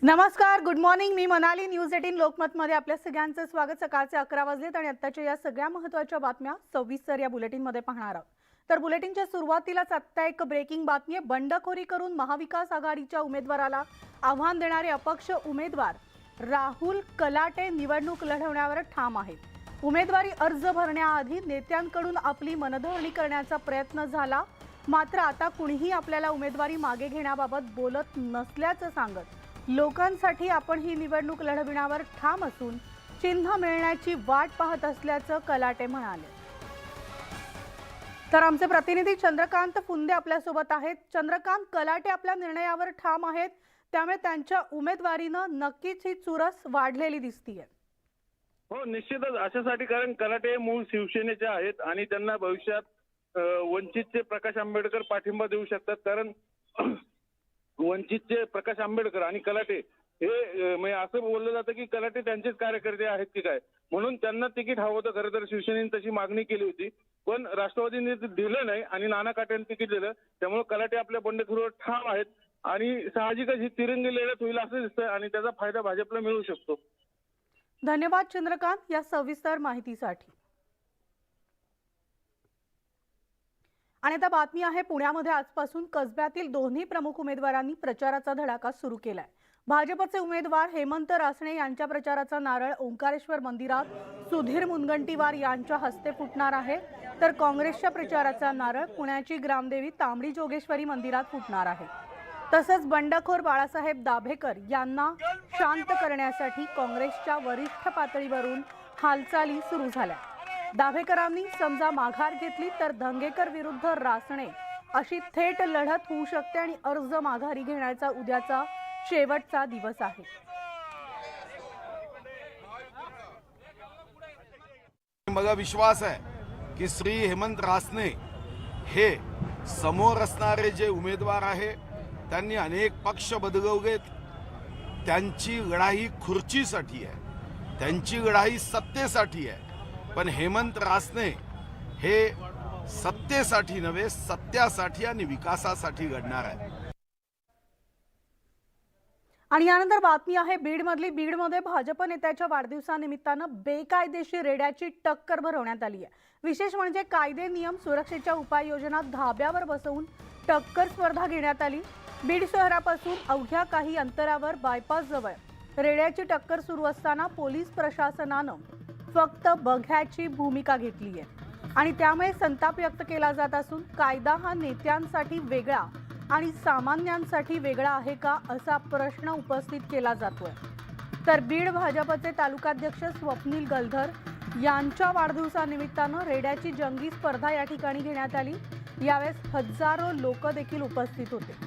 नमस्कार, good morning. मी Manali. News 18 लोकमतमध्ये आपल्या सगळ्यांचं स्वागत. सकाळचे 11 वाजलेत आणि आत्ताच्या या सगळ्या महत्त्वाच्या बातम्या सविस्तर या बुलेटिनमध्ये पाहणार आहोत. तर बुलेटिनच्या सुरुवातीलाच आत्ता एक ब्रेकिंग बातमी आहे. बंडखोरी करून महाविकास आघाडीच्या उमेदवाराला आव्हान देणारे अपक्ष उमेदवार राहुल कलाटे निवडणूक लढवण्यावर ठाम आहेत. उमेदवारी अर्ज भरण्याआधी नेत्यांकडून आपली मनधरणी करण्याचा प्रयत्न झाला, मात्र आता कुणीही आपल्याला उमेदवारी मागे घेण्याबाबत बोलत नसल्याचं सांगत लोकांसाठी आपण ही निवडणूक लढविण्यावर ठाम असून चिन्ह मिळण्याची वाट पाहत असल्याचं कलाटे म्हणाले. तर आमचे प्रतिनिधी चंद्रकांत फुंदे आपल्या सोबत आहेत. चंद्रकांत, कलाटे आपल्या निर्णयावर ठाम आहेत, त्यामुळे त्यांच्या उमेदवारीनं नक्कीच ही चुरस वाढलेली दिसतीये. हो, निश्चितच अशासाठी, कारण कलाटे मूळ शिवसेनेचे आहेत आणि त्यांना भविष्यात वंचितचे प्रकाश आंबेडकर पाठिंबा देऊ शकतात. कारण वंचितचे प्रकाश आंबेडकर आणि कलाटे हे म्हणजे असं बोललं जातं की कलाटे त्यांचेच कार्यकर्ते आहेत की काय, म्हणून त्यांना तिकीट हवं होतं. खरं तर शिवसेनेने तशी मागणी केली होती, पण राष्ट्रवादीने दिलं नाही आणि नाना काटेंनी तिकीट दिलं. त्यामुळे कलाटे आपल्या बंडखोरीवर ठाम आहेत आणि साहजिकच ही तिरंगी लढत होईल असं दिसतंय आणि त्याचा फायदा भाजपला मिळू शकतो. धन्यवाद चंद्रकांत या सविस्तर माहितीसाठी. आणि आता बातमी आहे पुण्यामध्ये आजपासून कसब्यातील दोन्ही प्रमुख उमेदवारांनी प्रचाराचा धडाका सुरू केलाय. भाजपचे उमेदवार हेमंत रासने यांच्या प्रचाराचा नारळ ओंकारेश्वर मंदिरात सुधीर मुनगंटीवार यांच्या हस्ते फुटणार आहे, तर काँग्रेसच्या प्रचाराचा नारळ पुण्याची ग्रामदेवी तांबडी जोगेश्वरी मंदिरात फुटणार आहे. तसंच बंडखोर बाळासाहेब दाभेकर यांना शांत करण्यासाठी काँग्रेसच्या वरिष्ठ पातळीवरून हालचाली सुरू झाल्या. दाभेकरांनी समजा माघार घेतली तर धंगेकर विरुद्ध रासने अशी थेट लढत होऊ शकते आणि अर्ज माघारी घेण्याचा उद्याचा शेवटचा दिवस आहे. मला विश्वास आहे की श्री हेमंत रासने हे समोर असणारे जे उमेदवार आहे त्यांनी अनेक पक्ष बदलवलेत. त्यांची लढाई खुर्चीसाठी आहे, त्यांची लढाई सत्तेसाठी आहे. पण हेमंत रासने हे सत्तेसाठी नव्हे, सत्यासाठी आणि विकासासाठी लढणार आहे. आणि यानंतर बातमी आहे बीडमध्ये भाजप नेत्याच्या वाढदिवसानिमित्तानं बेकायदेशीर रेड्याची टक्कर भरवण्यात आली आहे. विशेष म्हणजे कायदे नियम सुरक्षेच्या उपाययोजना धाब्यावर बसवून टक्कर स्पर्धा घेण्यात आली. बीड शहरापासून अवघ्या काही अंतरावर बायपास जवळ रेड्याची टक्कर सुरू असताना पोलीस प्रशासनानं फक्त बघ्याची भूमिका घेतली आहे आणि त्यामुळे संताप व्यक्त केला जात असून कायदा हा नेत्यांसाठी वेगळा आणि सामान्यांसाठी वेगळा आहे का असा प्रश्न उपस्थित केला जातोय. तर बीड भाजपचे तालुकाध्यक्ष स्वप्नील गलधर यांच्या वाढदिवसानिमित्तानं रेड्याची जंगी स्पर्धा या ठिकाणी घेण्यात आली. यावेळेस हजारो लोक देखील उपस्थित होते.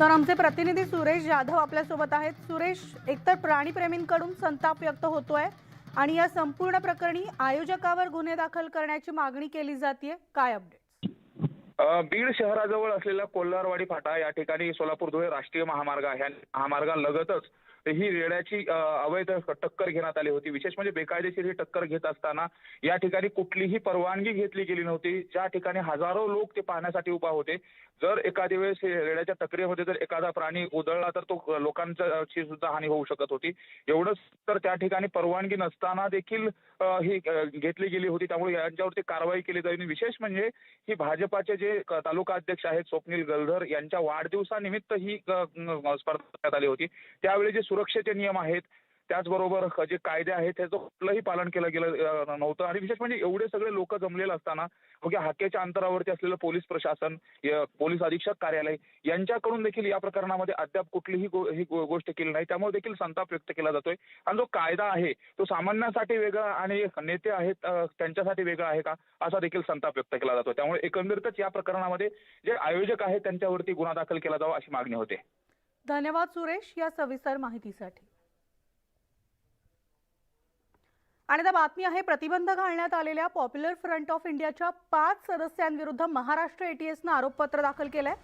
तर आमचे प्रतिनिधी सुरेश जाधव आपल्या सोबत आहेत. सुरेश, एकतर प्राणीप्रेमींकडून संताप व्यक्त होतोय आणि या संपूर्ण प्रकरणी आयोजकावर गुन्हे दाखल करण्याची मागणी केली जाते. काय अपडेट? बीड शहराजवळ असलेला कोल्हारवाडी फाटा या ठिकाणी सोलापूर धुळे राष्ट्रीय महामार्ग आहे. महामार्गालगतच ही रेड्याची अवैध टक्कर घेण्यात आली होती. विशेष म्हणजे बेकायदेशीर ही टक्कर घेत असताना या ठिकाणी कुठलीही परवानगी घेतली गेली नव्हती. ज्या ठिकाणी हजारो लोक ते पाहण्यासाठी उभा होते. जर एखाद्या वेळेस रेड्याच्या टक्करीमध्ये जर एखादा प्राणी उधळला तर तो लोकांची सुद्धा हानी होऊ शकत होती. एवढंच तर त्या ठिकाणी परवानगी नसताना देखील ही घेतली गेली होती. त्यामुळे यांच्यावरती कारवाई केली जाईल. विशेष म्हणजे ही भाजपाचे जे तालुका अध्यक्ष आहेत स्वप्नील गलधर यांच्या वाढदिवसानिमित्त ही स्पर्धा करण्यात आली होती. त्यावेळी जे सुरक्षेचे नियम आहेत त्याचबरोबर जे कायदे आहेत त्याचं कुठलंही पालन केलं गेलं नव्हतं. आणि विशेष म्हणजे एवढे सगळे लोक जमलेले असताना अवघ्या हाकेच्या अंतरावरती असलेलं पोलीस प्रशासन, पोलीस अधीक्षक कार्यालय यांच्याकडून देखील या प्रकरणामध्ये अद्याप कुठलीही ही गोष्ट केली नाही. त्यामुळे देखील संताप व्यक्त केला जातोय. आणि जो कायदा आहे तो सामान्यांसाठी वेगळा आणि नेते आहेत त्यांच्यासाठी वेगळा आहे का, असा देखील संताप व्यक्त केला जातो. त्यामुळे एकंदरीतच या प्रकरणामध्ये जे आयोजक आहेत त्यांच्यावरती गुन्हा दाखल केला जावा अशी मागणी होते. धन्यवाद सुरेश या सविस्तर माहितीसाठी. आणि आता बातमी आहे प्रतिबंध घालण्यात आलेल्या पॉप्युलर फ्रंट ऑफ इंडियाच्या 5 सदस्यांविरुद्ध महाराष्ट्र एटीएसनं आरोपपत्र दाखल केलंय.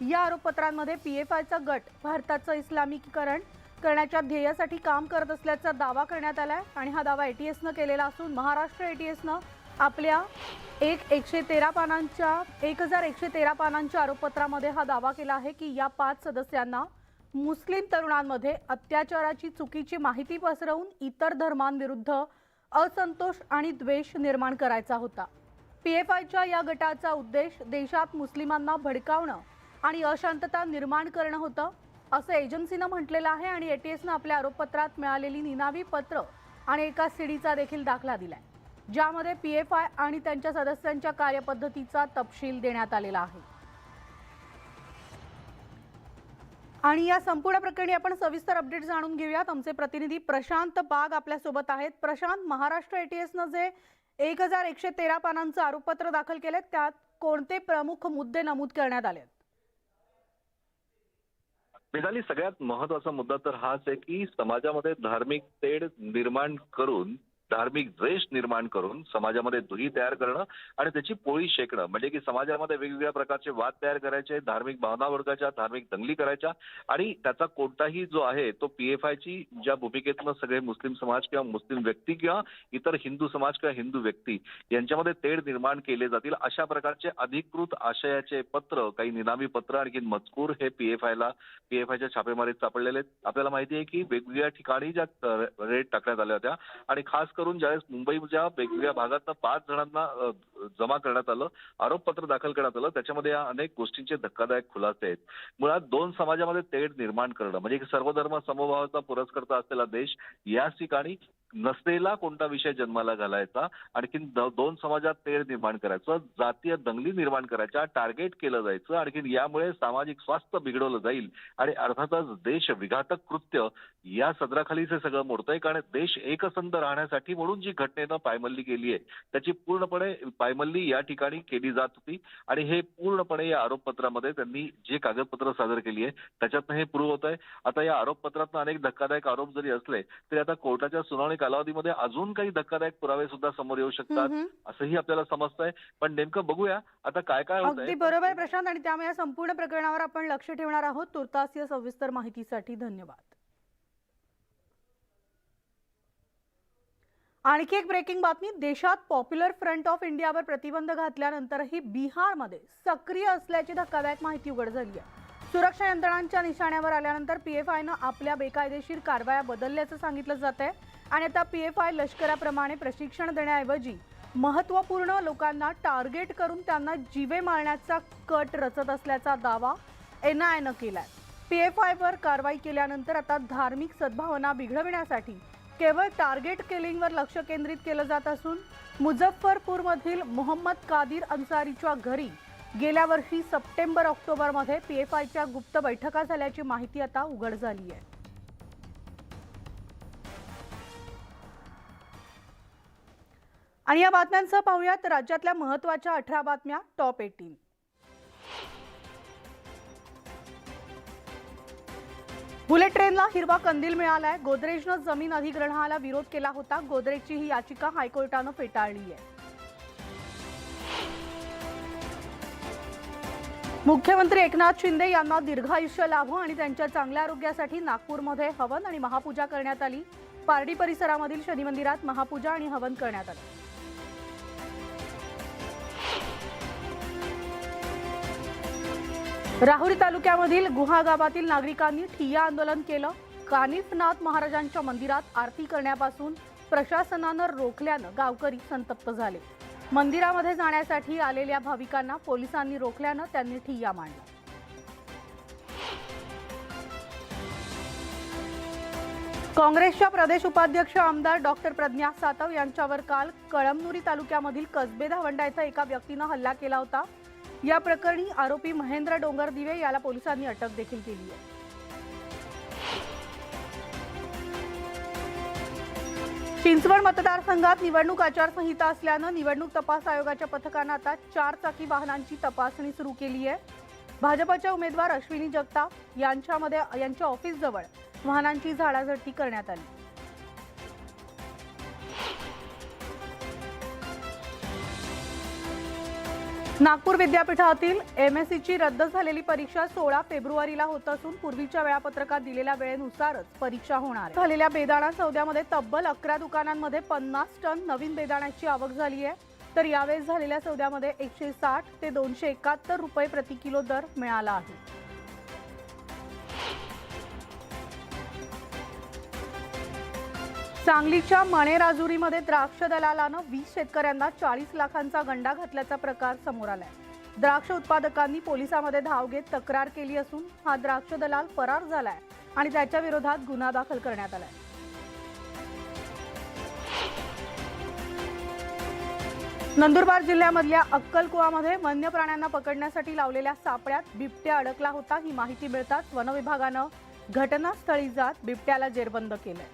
या आरोपपत्रांमध्ये पीएफआयचा गट भारताचं इस्लामिकीकरण करण्याच्या ध्येयासाठी काम करत असल्याचा दावा करण्यात आलाय आणि हा दावा एटीएसनं केलेला असून महाराष्ट्र एटीएसनं आपल्या 1113 पानांच्या 1113 पानांच्या आरोपपत्रामध्ये हा दावा केला आहे की या 5 सदस्यांना मुस्लिम तरुणांमध्ये अत्याचाराची चुकीची माहिती पसरवून इतर धर्मांविरुद्ध असंतोष आणि द्वेष निर्माण करायचा होता. PFIच्या या गटाचा उद्देश देशात मुस्लिमांना भडकावणं आणि अशांतता निर्माण करणं होतं, असं एजन्सीनं म्हटलेलं आहे. आणि ATSनं आपल्या आरोपपत्रात मिळालेली निनावी पत्र आणि एका सीडीचा देखील दाखला दिलाय, ज्यामध्ये PFI आणि त्यांच्या सदस्यांच्या कार्यपद्धतीचा तपशील देण्यात आलेला आहे. आणि या संपूर्ण प्रकरणी आपण सविस्तर अपडेट जाणून घेऊयात. आमचे प्रतिनिधी प्रशांत बाग आपल्या सोबत आहेत. प्रशांत, महाराष्ट्र ATSनं जे 1113 पानांचं आरोपपत्र दाखल केले, त्यात कोणते प्रमुख मुद्दे नमूद करण्यात आले? मिताली, सगळ्यात महत्वाचा मुद्दा तर हाच आहे की समाजामध्ये धार्मिक तेढ निर्माण करून, धार्मिक द्वेष निर्माण करून समाजामध्ये दुही तयार करणं आणि त्याची पोळी शेकणं, म्हणजे की समाजामध्ये वेगवेगळ्या प्रकारचे वाद तयार करायचे, धार्मिक भावना वर्गाच्या, धार्मिक दंगली करायच्या आणि त्याचा कोणताही जो आहे तो PFIची ज्या भूमिकेतनं सगळे मुस्लिम समाज किंवा मुस्लिम व्यक्ती किंवा इतर हिंदू समाज किंवा हिंदू व्यक्ती यांच्यामध्ये तेढ निर्माण केले जातील अशा प्रकारचे अधिकृत आशयाचे पत्र, काही निनावी पत्र आणखी मजकूर हे PFIच्या छापेमारीत सापडलेले आहेत. आपल्याला माहिती आहे की वेगवेगळ्या ठिकाणी ज्या रेड टाकण्यात आल्या होत्या आणि खास करून ज्यावेळेस मुंबईच्या वेगवेगळ्या भागातनं 5 जणांना जमा करण्यात आलं, आरोपपत्र दाखल करण्यात आलं, त्याच्यामध्ये या अनेक गोष्टींचे धक्कादायक खुलासे आहेत. मुळात दोन समाजामध्ये तेढ निर्माण करणं, म्हणजे सर्वधर्म समभावाचा पुरस्कर्ता असलेला देश याच ठिकाणी नसलेला कोणता विषय जन्माला घालायचा, आणखीन दोन समाजात तेढ निर्माण करायचं, जातीय दंगली निर्माण करायच्या, टार्गेट केलं जायचं, आणखीन यामुळे सामाजिक स्वास्थ्य बिघडवलं जाईल आणि अर्थातच देश विघातक कृत्य या सदराखालीच हे सगळं मोडतंय. कारण देश एकसंध राहण्यासाठी म्हणून जी घटनेनं पायमल्ली केली आहे त्याची पूर्णपणे पायमल्ली या ठिकाणी केली जात होती आणि हे पूर्णपणे या आरोपपत्रामध्ये त्यांनी जे कागदपत्र सादर केली आहे त्याच्यातनं हे प्रूव्ह होत आहे. आता या आरोपपत्रातनं अनेक धक्कादायक आरोप जरी असले तरी आता कोर्टाच्या सुनावणी कालावधीमध्ये अजून काही धक्कादायक पुरावे सुद्धा समोर येऊ शकतात असंही आपल्याला समजतंय. पण नेमकं बघूया आता काय काय होत आहे. अगदी बरोबर प्रशांत, आणि त्यामुळे या संपूर्ण प्रकरणावर आपण लक्ष ठेवणार आहोत. तुर्तास या सविस्तर माहितीसाठी धन्यवाद. आणखी एक ब्रेकिंग बातमी. देशात पॉप्युलर फ्रंट ऑफ इंडियावर प्रतिबंध घातल्यानंतरही बिहारमध्ये सक्रिय असल्याची धक्कादायक माहिती उघड झाली आहे. सुरक्षा यंत्रणांच्या निशाण्यावर आल्यानंतर PFIनं आपल्या बेकायदेशीर कारवाया बदलल्याचं सांगितलं जात आहे आणि आता PFI लष्कराप्रमाणे प्रशिक्षण देण्याऐवजी महत्त्वपूर्ण लोकांना टार्गेट करून त्यांना जीवे मारण्याचा कट रचत असल्याचा दावा NIAनं केलाय. PFIवर कारवाई केल्यानंतर आता धार्मिक सद्भावना बिघडविण्यासाठी केवळ टार्गेट किलिंगवर लक्ष केंद्रित केलं जात असून मुझफ्फरपूरमधील मोहम्मद कादिर अन्सारीच्या घरी गेल्या वर्षी सप्टेंबर-ऑक्टोबरमध्ये PFIच्या गुप्त बैठका झाल्याची माहिती आता उघड झाली आहे. आणि या बातम्यांसह पाहूयात राज्यातल्या महत्त्वाच्या 18 बातम्या टॉप 18. बुलेट ट्रेनला हिरवा कंदील मिळालाय. गोदरेजनं जमीन अधिग्रहणाला विरोध केला होता. गोदरेजची ही याचिका हायकोर्टानं फेटाळली आहे. मुख्यमंत्री एकनाथ शिंदे यांना दीर्घायुष्य लाभो आणि त्यांच्या चांगल्या आरोग्यासाठी नागपूरमध्ये हवन आणि महापूजा करण्यात आली. पारडी परिसरामधील शनी मंदिरात महापूजा आणि हवन करण्यात आलं. राहुरी तालुक्यामधील गुहा गावातील नागरिकांनी ठिय्या आंदोलन केलं. कानिफनाथ महाराजांच्या मंदिरात आरती करण्यापासून प्रशासनानं रोखल्यानं गावकरी संतप्त झाले. मंदिरामध्ये जाण्यासाठी आलेल्या भाविकांना पोलिसांनी रोखल्यानं त्यांनी ठिय्या मांडला. काँग्रेसच्या प्रदेश उपाध्यक्ष आमदार डॉक्टर प्रज्ञा सातव यांच्यावर काल कळमनुरी तालुक्यामधील कसबे धावंडा इथं एका व्यक्तीनं हल्ला केला होता. या प्रकरणी आरोपी महेंद्र डोंगरदिवे याला पोलिसांनी अटक देखील केली आहे. चिंचवड मतदारसंघात निवडणूक आचारसंहिता असल्यानं निवडणूक तपास आयोगाच्या पथकानं आता 4 चाकी वाहनांची तपासणी सुरू केली आहे. भाजपच्या उमेदवार अश्विनी जगताप यांच्या ऑफिसजवळ वाहनांची झाडाझडती करण्यात आली. नागपूर विद्यापीठातील MSCची रद्द झालेली परीक्षा 16 फेब्रुवारीला होत असून पूर्वीच्या वेळापत्रकात दिलेल्या वेळेनुसारच परीक्षा होणार आहे. झालेल्या बेदाणा सौद्यामध्ये तब्बल 11 दुकानांमध्ये 50 टन नवीन बेदाण्याची आवक झाली आहे. तर यावेळेस झालेल्या सौद्यामध्ये 160 ते 271 रुपये प्रति किलो दर मिळाला आहे. सांगलीच्या मणेराजुरीमध्ये द्राक्ष दलालानं 20 शेतकऱ्यांना 40 लाखांचा गंडा घातल्याचा प्रकार समोर आलाय. द्राक्ष उत्पादकांनी पोलिसांमध्ये धाव घेत तक्रार केली असून हा द्राक्ष दलाल फरार झालाय आणि त्याच्या विरोधात गुन्हा दाखल करण्यात आलाय. नंदुरबार जिल्ह्यामधल्या अक्कलकुवामध्ये वन्य प्राण्यांना पकडण्यासाठी लावलेल्या सापळ्यात बिबट्या अडकला होता. ही माहिती मिळताच वन विभागानं घटनास्थळी जात बिबट्याला जेरबंद केलंय.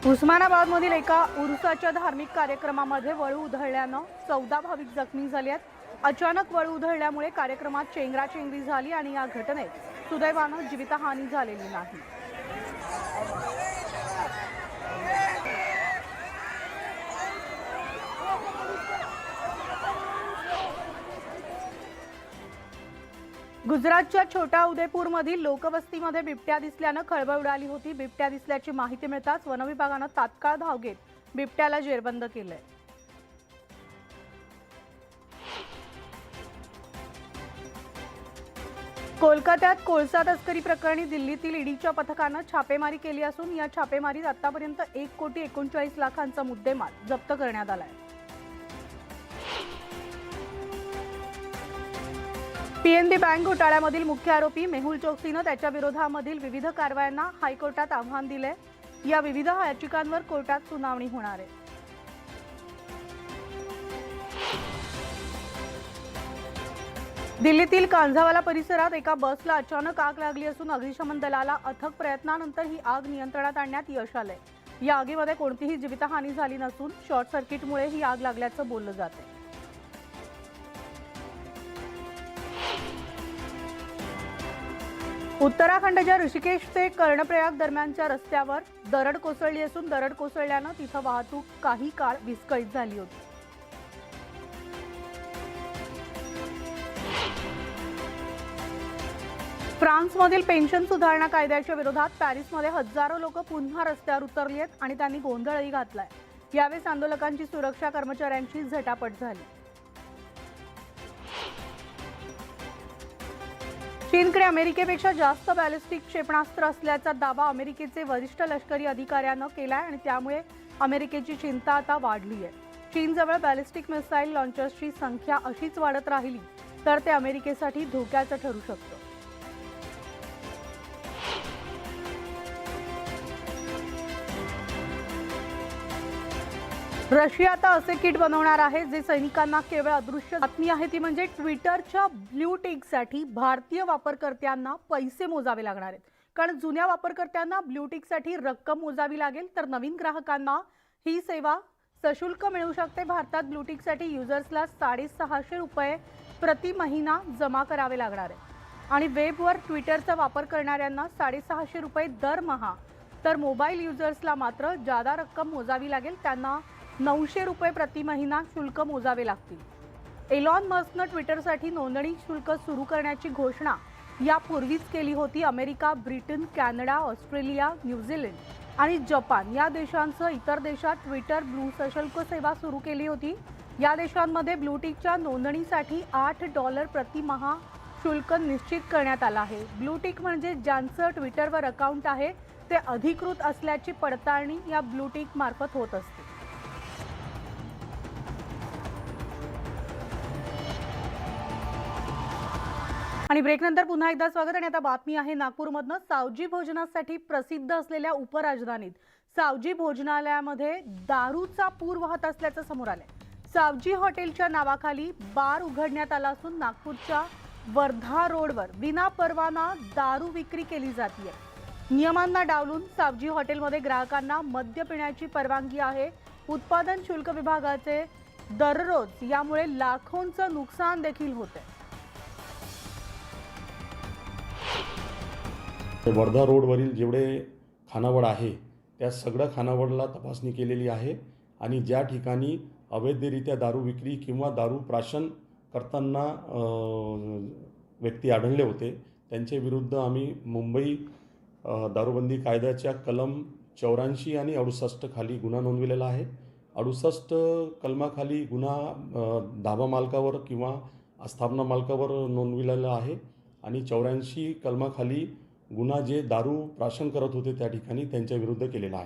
उस्मानाबादमधील एका उरुसाच्या धार्मिक कार्यक्रमामध्ये वळू उधळल्यानं 14 भाविक जखमी झाले आहेत. अचानक वळू उधळल्यामुळे कार्यक्रमात चेंगराचेंगरी झाली आणि या घटनेत सुदैवानं जीवितहानी झालेली नाही. गुजरातच्या छोटा उदेपूरमधील लोकवस्तीमध्ये बिबट्या दिसल्यानं खळबळ उडाली होती. बिबट्या दिसल्याची माहिती मिळताच वनविभागानं तात्काळ धाव घेत बिबट्याला जेरबंद केलंय. कोलकात्यात कोळसा तस्करी प्रकरणी दिल्लीतील ईडीच्या पथकानं छापेमारी केली असून या छापेमारीत आतापर्यंत 1,39 लाखांचा मुद्देमाल जप्त करण्यात आलाय. पीएनबी बँक घोटाळ्यामधील मुख्य आरोपी मेहुल चोक्सीनं त्याच्या विरोधामधील विविध कारवायांना हायकोर्टात आव्हान दिले. या विविध याचिकांवर कोर्टात सुनावणी होणार आहे. दिल्लीतील कांझावाला परिसरात एका बसला अचानक आग लागली असून अग्निशमन दलाला अथक प्रयत्नानंतर ही आग नियंत्रणात आणण्यात यश आलंय. या आगीमध्ये कोणतीही जीवितहानी झाली नसून शॉर्ट सर्किटमुळे ही आग लागल्याचं बोललं जातंय. उत्तराखंडच्या ऋषिकेश ते कर्णप्रयाग दरम्यानच्या रस्त्यावर दरड कोसळली असून दरड कोसळल्यानं तिथं वाहतूक काही काळ विस्कळीत झाली होती. फ्रान्समधील पेन्शन सुधारणा कायद्याच्या विरोधात पॅरिसमध्ये हजारो लोक पुन्हा रस्त्यावर उतरली आहेत आणि त्यांनी गोंधळही घातलाय. यावेळी आंदोलकांची सुरक्षा कर्मचाऱ्यांची झटापट झाली. चीनकडे अमेरिकेपेक्षा जास्त बॅलिस्टिक क्षेपणास्त्र असल्याचा दावा अमेरिकेचे वरिष्ठ लष्करी अधिकाऱ्यानं केलाय आणि त्यामुळे अमेरिकेची चिंता आता वाढली आहे. चीनजवळ बॅलिस्टिक मिसाईल लॉन्चर्सची संख्या अशीच वाढत राहिली तर ते अमेरिकेसाठी धोक्याचं ठरू शकतं. रशिया आता असे किट बनवणार आहे जे सैनिकांना केवळ अदृश्य. बातमी आहे ती म्हणजे ट्विटरच्या ब्ल्यू टिकसाठी भारतीय वापरकर्त्यांना पैसे मोजावे लागणार आहेत. कारण जुन्या वापरकर्त्यांना ब्ल्यू टिकसाठी रक्कम मोजावी लागेल तर नवीन ग्राहकांना ही सेवा सशुल्क मिळू शकते. भारतात ब्ल्यू टिकसाठी युजर्सला 650 रुपये प्रति महिना जमा करावे लागणार आहे आणि वेबवर ट्विटरचा वापर करणाऱ्यांना 650 रुपये दरमहा, तर मोबाईल युजर्सला मात्र जादा रक्कम मोजावी लागेल. त्यांना 900 रुपये प्रति महिना शुल्क मोजावे लागतील. एलॉन मस्कनं ट्विटरसाठी नोंदणी शुल्क सुरू करण्याची घोषणा यापूर्वीच केली होती. America, Britain, Canada, Australia, New Zealand आणि जपान या देशांसह इतर देशात ट्विटर ब्लू सशुल्क सेवा सुरू केली होती. या देशांमध्ये ब्लूटिकच्या नोंदणीसाठी $8 प्रति माह शुल्क निश्चित करण्यात आलं आहे. ब्लूटिक म्हणजे ज्यांचं ट्विटरवर अकाउंट आहे ते अधिकृत असल्याची पडताळणी या ब्लूटिक मार्फत होत असते. आणि ब्रेकनंतर पुन्हा एकदा स्वागत. आणि आता बातमी आहे नागपूरमधनं. सावजी भोजनासाठी प्रसिद्ध असलेल्या उपराजधानीत सावजी भोजनालयामध्ये दारूचा पूर वाहत असल्याचं समोर आलंय. सावजी हॉटेलच्या नावाखाली बार उघडण्यात आला असून नागपूरच्या वर्धा रोडवर विनापरवाना दारू विक्री केली जाते. नियमांना डावलून सावजी हॉटेलमध्ये ग्राहकांना मद्य पिण्याची परवानगी आहे. उत्पादन शुल्क विभागाचे दररोज यामुळे लाखोंचं नुकसान देखील होते. वर्धा रोडवरील जेवढे खानावळ आहे त्या सगळ्या खानावळला तपासणी केलेली आहे आणि ज्या ठिकाणी अवैधरित्या दारू विक्री किंवा दारू प्राशन करताना व्यक्ती आढळले होते त्यांच्या विरुद्ध आम्ही मुंबई दारूबंदी कायद्याच्या कलम 84 आणि 68 खाली गुन्हा नोंदविलेला आहे. 68 कलमाखाली गुन्हा धाबा मालकावर किंवा आस्थापना मालकावर नोंदविलेला आहे आणि 84 कलमाखाली गुन्हा जे दारू प्राशन करत होते त्या ठिकाणी त्यांच्या विरुद्ध केलेला आहे.